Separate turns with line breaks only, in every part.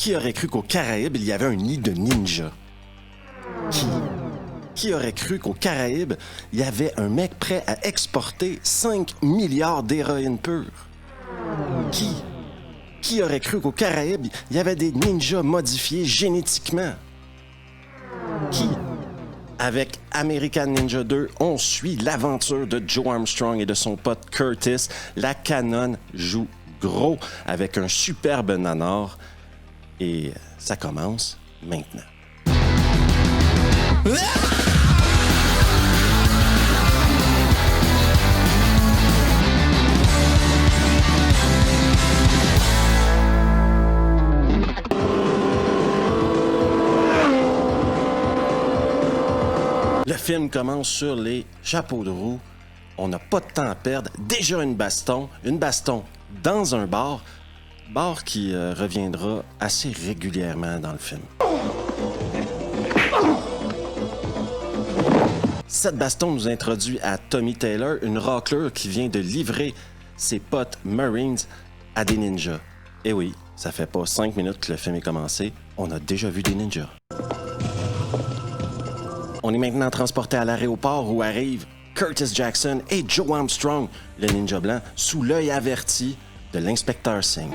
Qui aurait cru qu'aux Caraïbes, il y avait un nid de ninjas? Qui aurait cru qu'aux Caraïbes, il y avait un mec prêt à exporter 5 milliards d'héroïne pure? Qui aurait cru qu'aux Caraïbes, il y avait des ninjas modifiés génétiquement? Avec American Ninja 2, on suit l'aventure de Joe Armstrong et de son pote Curtis. La canon joue gros avec un superbe nanar. Et ça commence maintenant. Le film commence sur les chapeaux de roue. On n'a pas de temps à perdre. Déjà une baston dans un bar qui reviendra assez régulièrement dans le film. Cette baston nous introduit à Tommy Taylor, une raclure qui vient de livrer ses potes Marines à des ninjas. Et oui, ça fait pas 5 minutes que le film est commencé, on a déjà vu des ninjas. On est maintenant transporté à l'aéroport où arrivent Curtis Jackson et Joe Armstrong, le ninja blanc, sous l'œil averti de l'inspecteur Singh.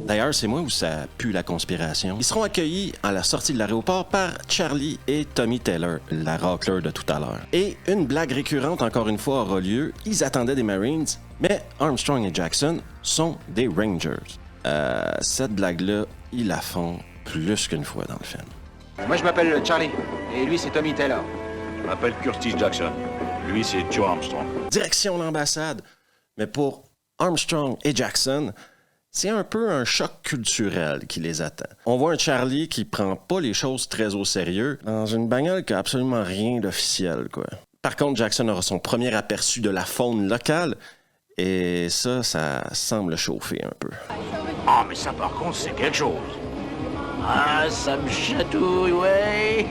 D'ailleurs, c'est moi où ça pue la conspiration. Ils seront accueillis à la sortie de l'aéroport par Charlie et Tommy Taylor, la racleur de tout à l'heure. Et une blague récurrente, encore une fois, aura lieu. Ils attendaient des Marines, mais Armstrong et Jackson sont des Rangers. Cette blague-là, ils la font plus qu'une fois dans le film.
Moi, je m'appelle Charlie, et lui, c'est Tommy Taylor.
Je m'appelle Curtis Jackson. Lui, c'est Joe Armstrong.
Direction l'ambassade. Mais pour Armstrong et Jackson, c'est un peu un choc culturel qui les attend. On voit un Charlie qui prend pas les choses très au sérieux dans une bagnole qui a absolument rien d'officiel, quoi. Par contre, Jackson aura son premier aperçu de la faune locale et ça semble chauffer un peu.
Ah, mais ça, par contre, c'est quelque chose.
Ah, ça me chatouille, ouais.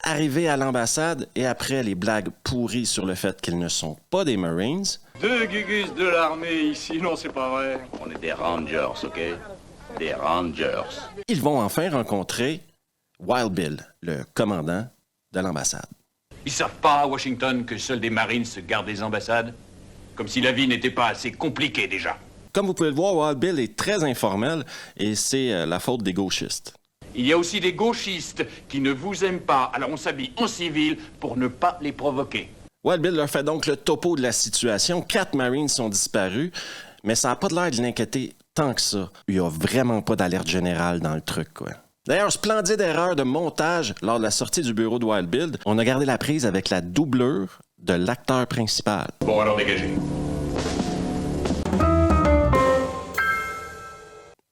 Arrivé à l'ambassade et après les blagues pourries sur le fait qu'ils ne sont pas des Marines...
Deux gugus de l'armée ici, non, c'est pas vrai.
On est des Rangers, OK? Des Rangers.
Ils vont enfin rencontrer Wild Bill, le commandant de l'ambassade.
Ils savent pas à Washington que seuls des Marines se gardent des ambassades? Comme si la vie n'était pas assez compliquée déjà.
Comme vous pouvez le voir, Wild Bill est très informel et c'est la faute des gauchistes.
Il y a aussi des gauchistes qui ne vous aiment pas, alors on s'habille en civil pour ne pas les provoquer.
Wild Bill leur fait donc le topo de la situation. 4 Marines sont disparus, mais ça n'a pas l'air de l'inquiéter tant que ça. Il n'y a vraiment pas d'alerte générale dans le truc, quoi. D'ailleurs, splendide erreur de montage lors de la sortie du bureau de Wild Bill. On a gardé la prise avec la doublure de l'acteur principal.
Bon, alors dégagez.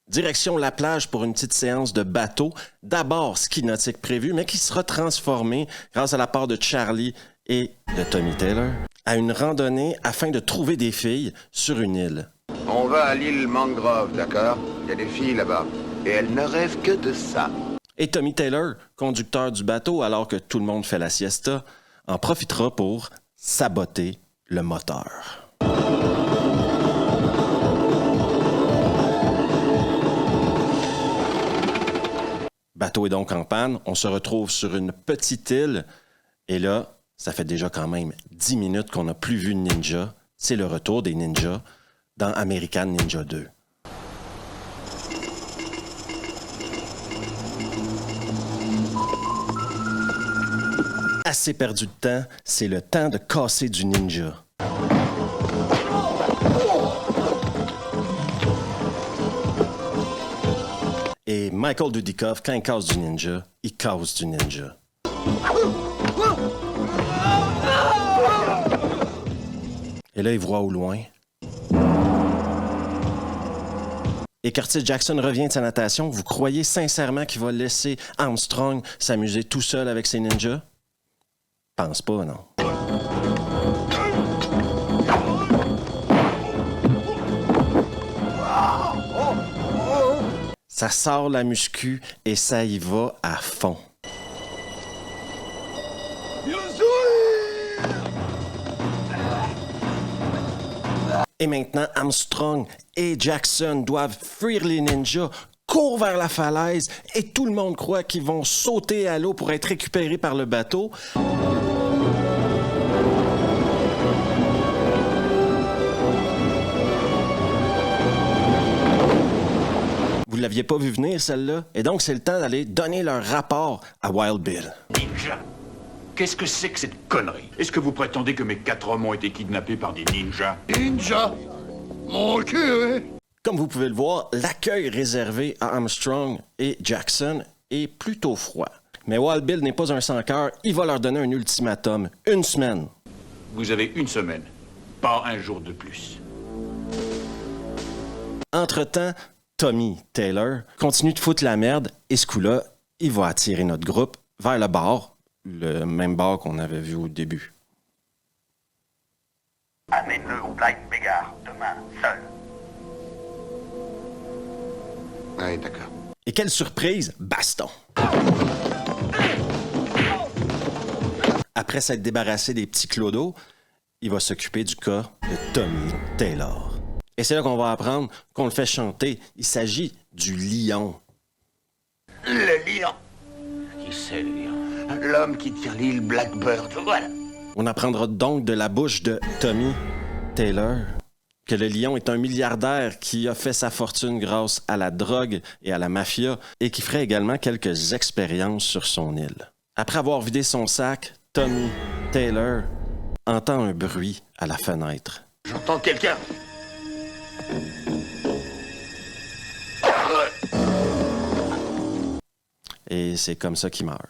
Direction la plage pour une petite séance de bateau. D'abord ski nautique prévu, mais qui sera transformé grâce à la part de Charlie et de Tommy Taylor à une randonnée afin de trouver des filles sur une île.
On va à l'île Mangrove, d'accord? Il y a des filles là-bas. Et elles ne rêvent que de ça.
Et Tommy Taylor, conducteur du bateau alors que tout le monde fait la siesta, en profitera pour saboter le moteur. Bateau est donc en panne, on se retrouve sur une petite île et là, ça fait déjà quand même 10 minutes qu'on n'a plus vu de ninja. C'est le retour des ninjas dans American Ninja 2. Assez perdu de temps, c'est le temps de casser du ninja. Et Michael Dudikoff, quand il casse du ninja, il casse du ninja. Et là, il voit au loin. Et Curtis Jackson revient de sa natation. Vous croyez sincèrement qu'il va laisser Armstrong s'amuser tout seul avec ses ninjas? Pense pas, non. Ça sort la muscu et ça y va à fond. Et maintenant, Armstrong et Jackson doivent fuir les ninjas, courent vers la falaise et tout le monde croit qu'ils vont sauter à l'eau pour être récupérés par le bateau. Vous ne l'aviez pas vu venir, celle-là? Et donc, c'est le temps d'aller donner leur rapport à Wild Bill.
Ninja? Qu'est-ce que c'est que cette connerie? Est-ce que vous prétendez que mes 4 hommes ont été kidnappés par des ninjas?
Ninja. Mon cul,
Comme vous pouvez le voir, l'accueil réservé à Armstrong et Jackson est plutôt froid. Mais Wild Bill n'est pas un sans-cœur, il va leur donner un ultimatum, 1 semaine.
Vous avez 1 semaine, pas un jour de plus.
Entre-temps, Tommy Taylor continue de foutre la merde et ce coup-là, il va attirer notre groupe vers le bar, le même bar qu'on avait vu au début.
Amène-le au Blind Bégard, demain, seul.
Oui, d'accord.
Et quelle surprise, baston! Après s'être débarrassé des petits clodos, il va s'occuper du cas de Tommy Taylor. Et c'est là qu'on va apprendre qu'on le fait chanter. Il s'agit du lion.
Le lion. Qui c'est, le lion? L'homme qui tire l'île Blackbird, voilà.
On apprendra donc de la bouche de Tommy Taylor que le lion est un milliardaire qui a fait sa fortune grâce à la drogue et à la mafia et qui ferait également quelques expériences sur son île. Après avoir vidé son sac, Tommy Taylor entend un bruit à la fenêtre.
J'entends quelqu'un.
Et c'est comme ça qu'il meurt.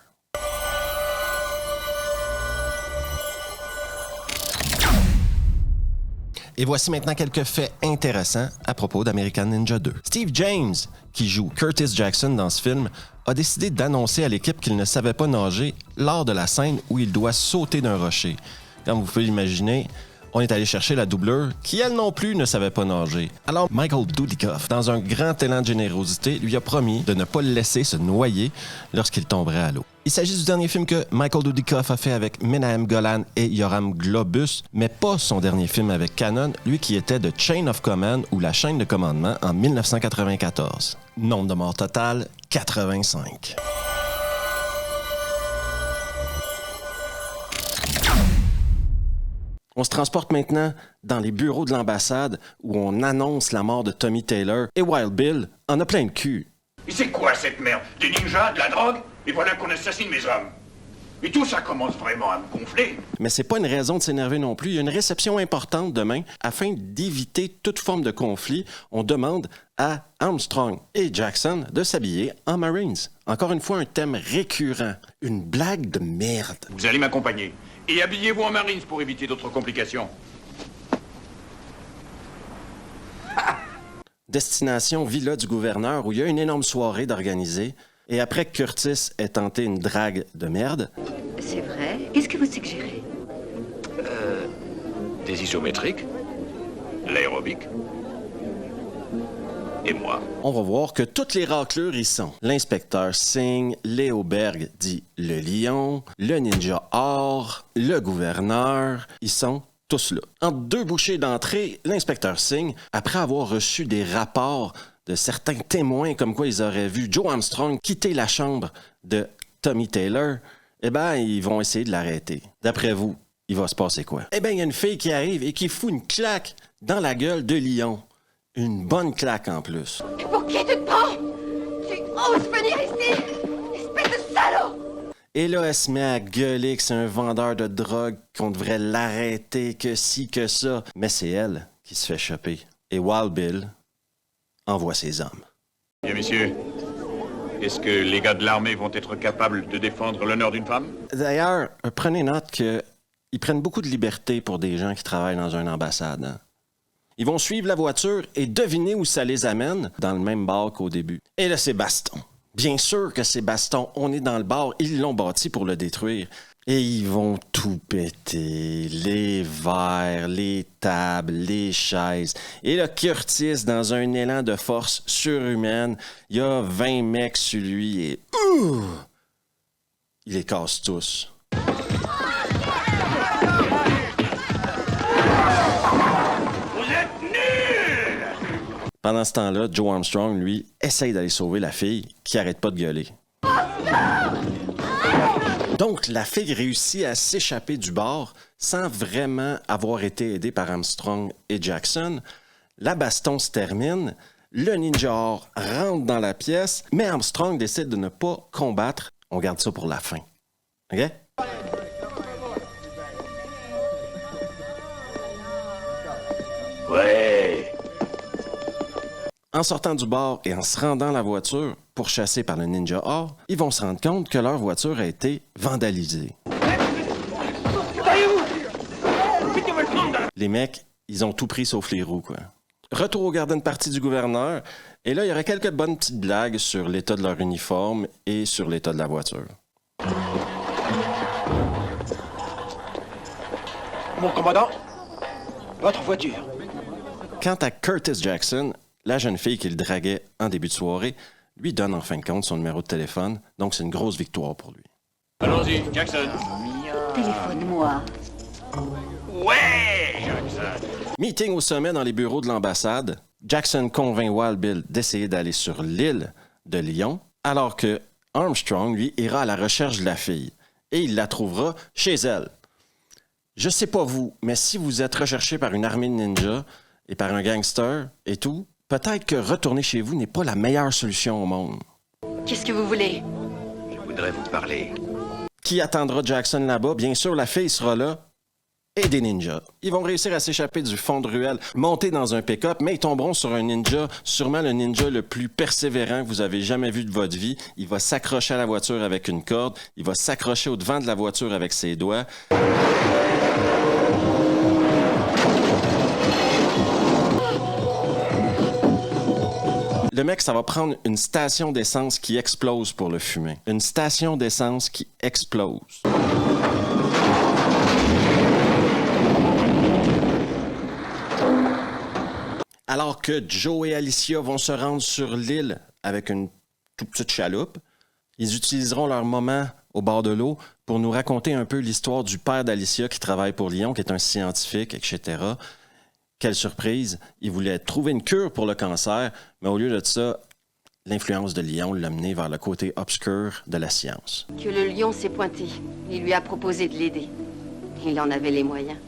Et voici maintenant quelques faits intéressants à propos d'American Ninja 2. Steve James, qui joue Curtis Jackson dans ce film, a décidé d'annoncer à l'équipe qu'il ne savait pas nager lors de la scène où il doit sauter d'un rocher. Comme vous pouvez l'imaginer, on est allé chercher la doublure qui, elle non plus, ne savait pas nager. Alors Michael Dudikoff, dans un grand élan de générosité, lui a promis de ne pas le laisser se noyer lorsqu'il tomberait à l'eau. Il s'agit du dernier film que Michael Dudikoff a fait avec Menahem Golan et Yoram Globus, mais pas son dernier film avec Cannon, lui qui était de Chain of Command ou La chaîne de commandement en 1994. Nombre de morts total, 85. On se transporte maintenant dans les bureaux de l'ambassade où on annonce la mort de Tommy Taylor et Wild Bill en a plein le cul.
Et c'est quoi cette merde? Des ninjas, de la drogue? Et voilà qu'on assassine mes hommes. Et tout ça commence vraiment à me gonfler.
Mais c'est pas une raison de s'énerver non plus. Il y a une réception importante demain. Afin d'éviter toute forme de conflit, on demande à Armstrong et Jackson de s'habiller en Marines. Encore une fois, un thème récurrent. Une blague de merde.
Vous allez m'accompagner. Et habillez-vous en Marines pour éviter d'autres complications.
Destination Villa du gouverneur où il y a une énorme soirée d'organiser. Et après que Curtis ait tenté une drague de merde...
C'est vrai. Qu'est-ce que vous suggérez?
Des isométriques, l'aérobic et moi.
On va voir que toutes les raclures y sont. L'inspecteur Singh, Léo Berg dit le lion, le ninja or, le gouverneur, ils sont tous là. Entre 2 bouchées d'entrée, l'inspecteur Singh, après avoir reçu des rapports de certains témoins comme quoi ils auraient vu Joe Armstrong quitter la chambre de Tommy Taylor, eh bien, ils vont essayer de l'arrêter. D'après vous, il va se passer quoi? Eh bien, il y a une fille qui arrive et qui fout une claque dans la gueule de lion. Une bonne claque en plus.
Pour qui tu te prends? Tu oses venir ici? Espèce de salaud!
Et là, elle se met à gueuler que c'est un vendeur de drogue, qu'on devrait l'arrêter, que ci, que ça. Mais c'est elle qui se fait choper. Et Wild Bill envoie ses hommes.
Bien, messieurs, est-ce que les gars de l'armée vont être capables de défendre l'honneur d'une femme?
D'ailleurs, prenez note qu'ils prennent beaucoup de liberté pour des gens qui travaillent dans une ambassade. Hein? Ils vont suivre la voiture et deviner où ça les amène, dans le même bar qu'au début. Et là, c'est baston. Bien sûr que c'est baston. On est dans le bar, ils l'ont bâti pour le détruire. Et ils vont tout péter. Les verres, les tables, les chaises. Et là, Curtis, dans un élan de force surhumaine, il y a 20 mecs sur lui et... il les casse tous.
Vous êtes
Pendant ce temps-là, Joe Armstrong, lui, essaye d'aller sauver la fille qui arrête pas de gueuler. Donc, la fille réussit à s'échapper du bar sans vraiment avoir été aidée par Armstrong et Jackson. La baston se termine, le ninja or rentre dans la pièce, mais Armstrong décide de ne pas combattre. On garde ça pour la fin. OK?
Ouais.
En sortant du bar et en se rendant à la voiture, pourchassés par le ninja or, ils vont se rendre compte que leur voiture a été vandalisée. Les mecs, ils ont tout pris sauf les roues, quoi. Retour au garden party du gouverneur, et là, il y aurait quelques bonnes petites blagues sur l'état de leur uniforme et sur l'état de la voiture.
Mon commandant, votre voiture.
Quant à Curtis Jackson, la jeune fille qu'il draguait en début de soirée, lui donne en fin de compte son numéro de téléphone, donc c'est une grosse victoire pour lui.
Allons-y, Jackson.
Téléphone-moi.
Ouais, Jackson.
Meeting au sommet dans les bureaux de l'ambassade, Jackson convainc Wild Bill d'essayer d'aller sur l'île de Lyon, alors que Armstrong, lui, ira à la recherche de la fille, et il la trouvera chez elle. Je sais pas vous, mais si vous êtes recherché par une armée de ninjas et par un gangster et tout, peut-être que retourner chez vous n'est pas la meilleure solution au monde.
Qu'est-ce que vous voulez?
Je voudrais vous parler.
Qui attendra Jackson là-bas? Bien sûr, la fille sera là. Et des ninjas. Ils vont réussir à s'échapper du fond de ruelle, monter dans un pick-up, mais ils tomberont sur un ninja, sûrement le ninja le plus persévérant que vous avez jamais vu de votre vie. Il va s'accrocher à la voiture avec une corde, il va s'accrocher au devant de la voiture avec ses doigts. Le mec, ça va prendre une station d'essence qui explose pour le fumer. Une station d'essence qui explose. Alors que Joe et Alicia vont se rendre sur l'île avec une toute petite chaloupe, ils utiliseront leur moment au bord de l'eau pour nous raconter un peu l'histoire du père d'Alicia qui travaille pour Lyon, qui est un scientifique, etc. Quelle surprise! Il voulait trouver une cure pour le cancer, mais au lieu de ça, l'influence de Lyon l'a mené vers le côté obscur de la science.
Que le lion s'est pointé. Il lui a proposé de l'aider. Il en avait les moyens.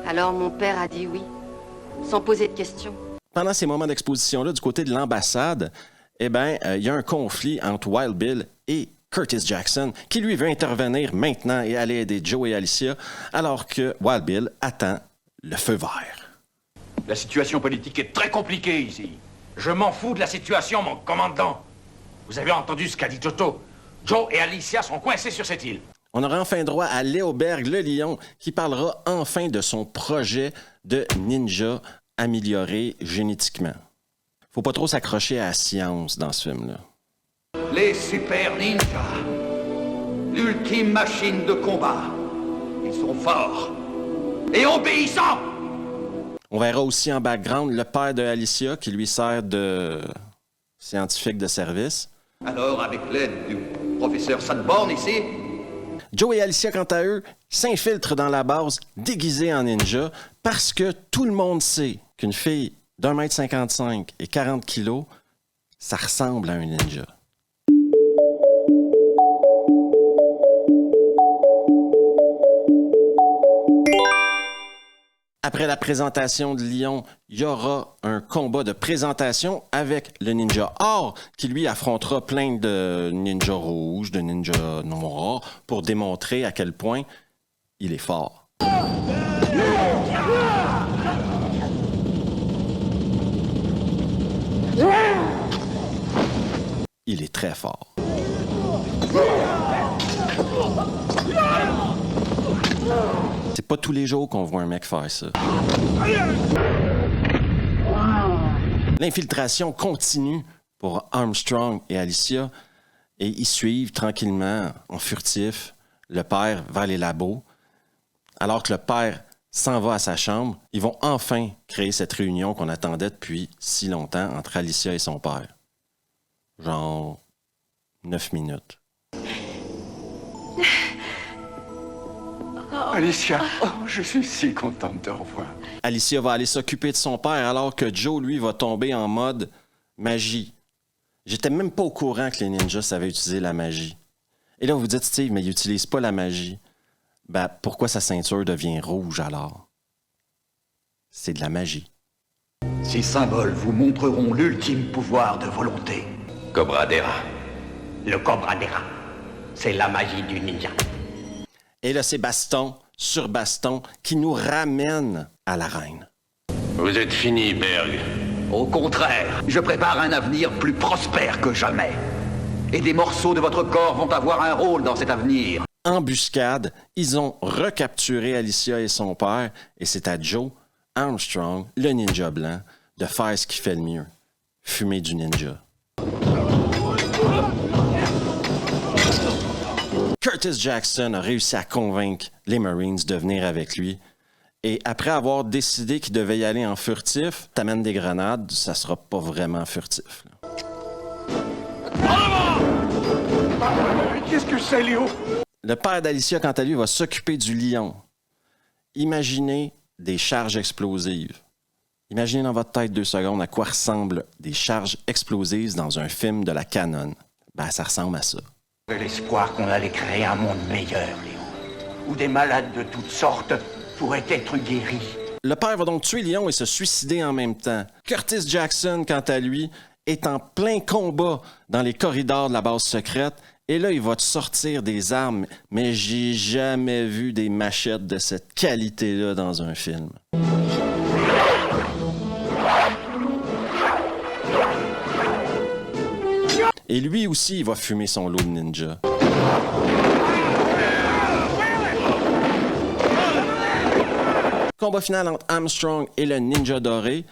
Alors mon père a dit oui, sans poser de questions.
Pendant ces moments d'exposition-là, du côté de l'ambassade, il y a un conflit entre Wild Bill et Curtis Jackson, qui lui veut intervenir maintenant et aller aider Joe et Alicia, alors que Wild Bill attend le feu vert.
La situation politique est très compliquée ici.
Je m'en fous de la situation, mon commandant. Vous avez entendu ce qu'a dit Toto. Joe et Alicia sont coincés sur cette île.
On aura enfin droit à Léoberg le lion, qui parlera enfin de son projet de ninja amélioré génétiquement. Faut pas trop s'accrocher à la science dans ce film-là.
Les super ninjas. L'ultime machine de combat. Ils sont forts. Et obéissants.
On verra aussi en background le père de Alicia, qui lui sert de scientifique de service.
Alors, avec l'aide du professeur Sanborn ici...
Joe et Alicia, quant à eux, s'infiltrent dans la base déguisés en ninja parce que tout le monde sait qu'une fille d'1,55 m et 40 kg, ça ressemble à un ninja. Après la présentation de Lyon, il y aura un combat de présentation avec le ninja or qui lui affrontera plein de ninjas rouges, de ninjas noirs pour démontrer à quel point il est fort. Il est très fort. C'est pas tous les jours qu'on voit un mec faire ça. L'infiltration continue pour Armstrong et Alicia et ils suivent tranquillement, en furtif, le père vers les labos. Alors que le père s'en va à sa chambre, ils vont enfin créer cette réunion qu'on attendait depuis si longtemps entre Alicia et son père. Genre 9 minutes.
Alicia, oh, je suis si contente de te revoir.
Alicia va aller s'occuper de son père alors que Joe, lui, va tomber en mode magie. J'étais même pas au courant que les ninjas savaient utiliser la magie. Et là, vous dites, Steve, mais ils n'utilisent pas la magie. Ben, pourquoi sa ceinture devient rouge alors? C'est de la magie.
Ces symboles vous montreront l'ultime pouvoir de volonté.
Cobra-Dera.
Le Cobra-Dera, c'est la magie du ninja.
Et là, c'est baston sur baston qui nous ramène à la reine.
Vous êtes fini, Berg.
Au contraire, je prépare un avenir plus prospère que jamais. Et des morceaux de votre corps vont avoir un rôle dans cet avenir.
Embuscade, ils ont recapturé Alicia et son père, et c'est à Joe Armstrong, le ninja blanc, de faire ce qu'il fait le mieux, fumer du ninja. Curtis Jackson a réussi à convaincre les Marines de venir avec lui. Et après avoir décidé qu'il devait y aller en furtif, t'amènes des grenades, ça sera pas vraiment furtif.
Qu'est-ce que c'est, Léo?
Le père d'Alicia, quant à lui, va s'occuper du lion. Imaginez des charges explosives. Imaginez dans votre tête 2 secondes à quoi ressemblent des charges explosives dans un film de la canon. Ben, ça ressemble à ça.
L'espoir qu'on allait créer un monde meilleur, Léo. Où des malades de toutes sortes pourraient être guéris.
Le père va donc tuer Lion et se suicider en même temps. Curtis Jackson, quant à lui, est en plein combat dans les corridors de la base secrète. Et là, il va te sortir des armes. Mais j'ai jamais vu des machettes de cette qualité-là dans un film. Et lui aussi, il va fumer son lot de ninja. Combat final entre Armstrong et le ninja doré.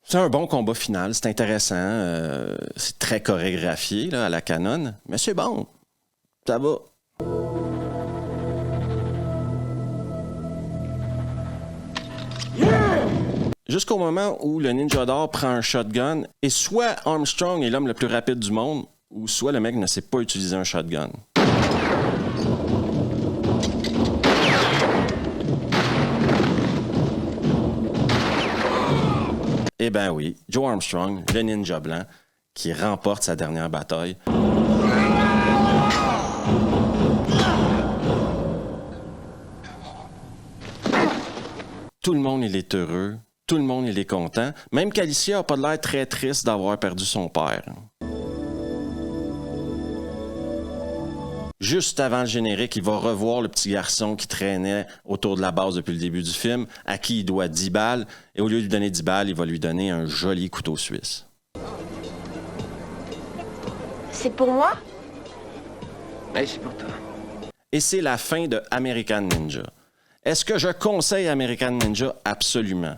C'est un bon combat final, c'est intéressant. C'est très chorégraphié là, à la canon, mais c'est bon. Ça va. Jusqu'au moment où le ninja d'or prend un shotgun, et soit Armstrong est l'homme le plus rapide du monde, ou soit le mec ne sait pas utiliser un shotgun. Eh ben oui, Joe Armstrong, le ninja blanc, qui remporte sa dernière bataille. Tout le monde, il est heureux. Tout le monde, il est content. Même qu'Alicia n'a pas l'air très triste d'avoir perdu son père. Juste avant le générique, il va revoir le petit garçon qui traînait autour de la base depuis le début du film, à qui il doit 10 balles, et au lieu de lui donner 10 balles, il va lui donner un joli couteau suisse.
C'est pour moi?
Mais c'est pour toi.
Et c'est la fin de American Ninja. Est-ce que je conseille American Ninja? Absolument.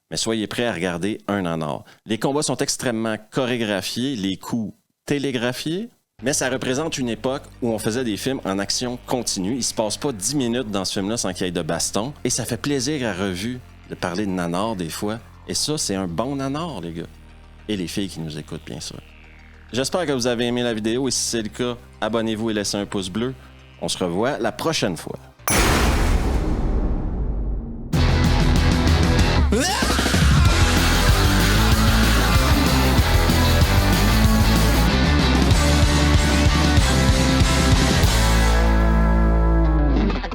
Mais soyez prêts à regarder un en or. Les combats sont extrêmement chorégraphiés, les coups télégraphiés, mais ça représente une époque où on faisait des films en action continue. Il se passe pas 10 minutes dans ce film-là sans qu'il y ait de baston. Et ça fait plaisir à revue de parler de nanar des fois. Et ça, c'est un bon nanar, les gars. Et les filles qui nous écoutent, bien sûr. J'espère que vous avez aimé la vidéo. Et si c'est le cas, abonnez-vous et laissez un pouce bleu. On se revoit la prochaine fois.
Ah!